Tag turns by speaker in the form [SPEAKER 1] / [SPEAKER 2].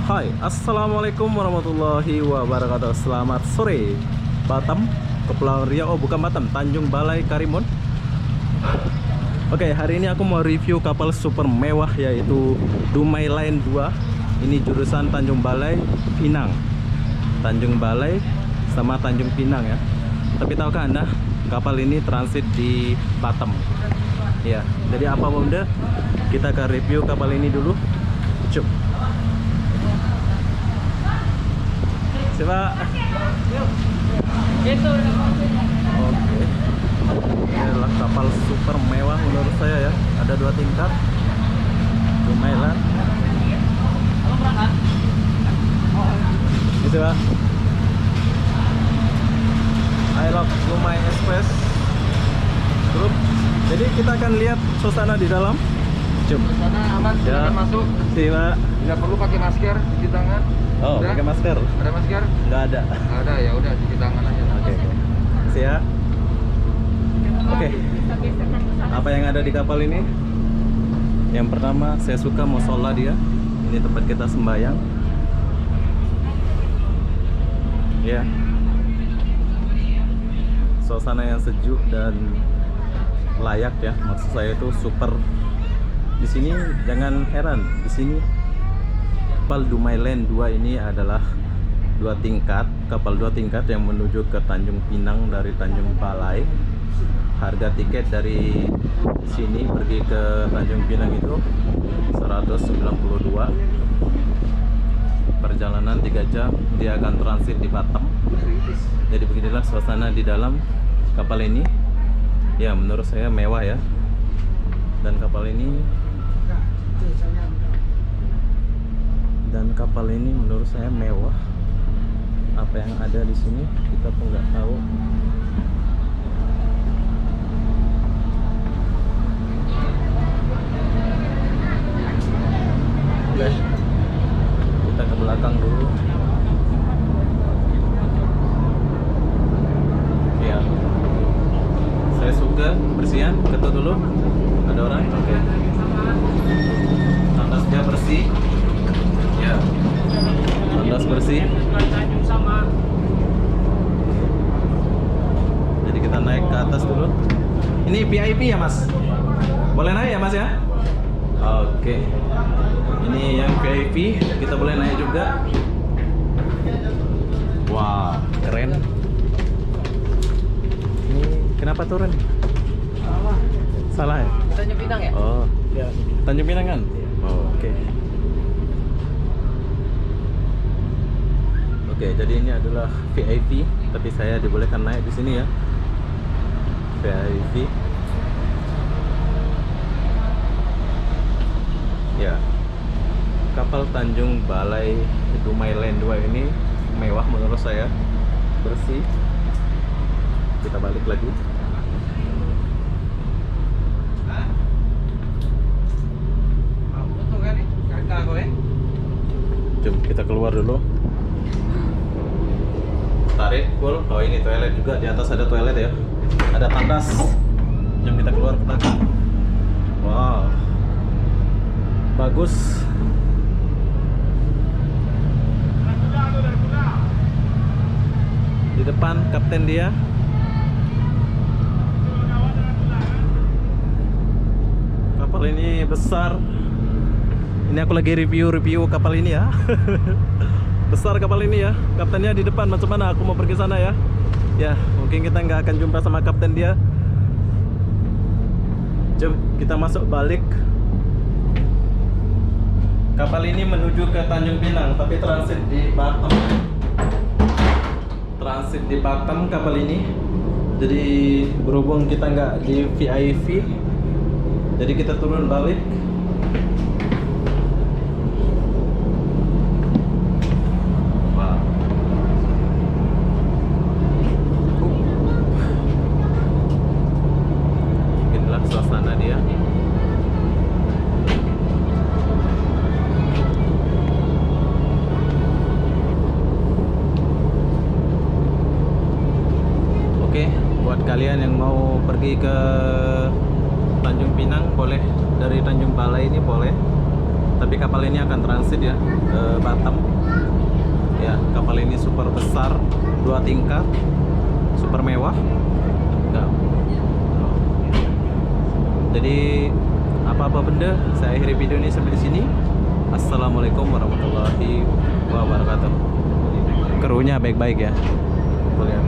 [SPEAKER 1] Hai, Assalamualaikum warahmatullahi wabarakatuh. Selamat sore Batam, Kepulauan Riau. Oh bukan Batam, Tanjung Balai Karimun. Oke, hari ini aku mau review kapal super mewah, yaitu Dumai Line 2. Ini jurusan Tanjung Balai, Pinang. Tanjung Balai sama Tanjung Pinang ya. Tapi tahukah Anda, kapal ini transit di Batam. Ya, jadi apa bunda? Kita akan review kapal ini dulu. Cuk. Coba. Oke. Ini adalah kapal super mewah menurut saya ya. Ada 2 tingkat. Dumai Line. Gitu Pak. I love Dumai Express Group. Jadi kita akan lihat suasana di dalam.
[SPEAKER 2] Suasana aman,
[SPEAKER 1] Ya.
[SPEAKER 2] silakan masuk.
[SPEAKER 1] Siapa?
[SPEAKER 2] Tidak perlu pakai masker, cuci tangan.
[SPEAKER 1] Oh,
[SPEAKER 2] Udah?
[SPEAKER 1] pakai masker?
[SPEAKER 2] Ada masker?
[SPEAKER 1] Nggak ada.
[SPEAKER 2] Nggak ada, ya udah cuci tangan aja.
[SPEAKER 1] Oke. Siap. Oke. Apa yang ada di kapal ini? Yang pertama, saya suka musola dia. Ini tempat kita sembahyang. Ya. Suasana yang sejuk dan layak ya. Maksud saya itu super. Di sini jangan heran, di sini kapal Dumai Line 2 ini adalah 2 tingkat, kapal 2 tingkat yang menuju ke Tanjung Pinang dari Tanjung Balai. Harga tiket dari sini pergi ke Tanjung Pinang itu 192. Perjalanan 3 jam, dia akan transit di Batam. Jadi beginilah suasana di dalam kapal ini. Ya, menurut saya mewah ya. Dan kapal ini menurut saya mewah. Apa yang ada di sini kita pun nggak tahu. Oke, kita ke belakang dulu. Ya, saya suka bersihan. Ketuk dulu. Ada orang? Oke. Tandasnya bersih. Ya, tandas bersih. Jadi kita naik ke atas dulu. Ini VIP ya mas? Boleh naik ya mas ya? Oke. Ini yang VIP, kita boleh naik juga. Wah, keren. Ini kenapa turun? Salah ya?
[SPEAKER 2] Tanjung Pinang ya?
[SPEAKER 1] Oh, ya. Tanjung Pinang kan? Oh, oke. Oke, jadi ini adalah VIP, tapi saya dibolehkan naik di sini ya. VIP. Ya. Kapal Tanjung Balai Dumai Line 2 ini mewah menurut saya. Bersih. Kita balik lagi. Jom kita keluar dulu. Tarik full. Oh ini toilet juga, di atas ada toilet ya. Ada tandas. Jom kita keluar ke belakang. Wow, bagus. Di depan kapten dia. Kapal ini besar. Ini aku lagi review kapal ini ya. Besar kapal ini ya. Kaptennya di depan, macam mana aku mau pergi sana ya. Ya, mungkin kita nggak akan jumpa sama kapten dia. Jom kita masuk balik. Kapal ini menuju ke Tanjung Pinang, tapi transit di Batam. Transit di Batam kapal ini. Jadi berhubung kita nggak di VIP, jadi kita turun balik. Suasana dia. Oke, buat kalian yang mau pergi ke Tanjung Pinang boleh, dari Tanjung Balai ini boleh. Tapi kapal ini akan transit ya ke Batam. Ya, kapal ini super besar, 2 tingkat, super mewah. Enggak. Jadi apa-apa benda, saya akhiri video ini sampai di sini. Assalamualaikum warahmatullahi wabarakatuh. Krunya baik-baik ya. Boleh.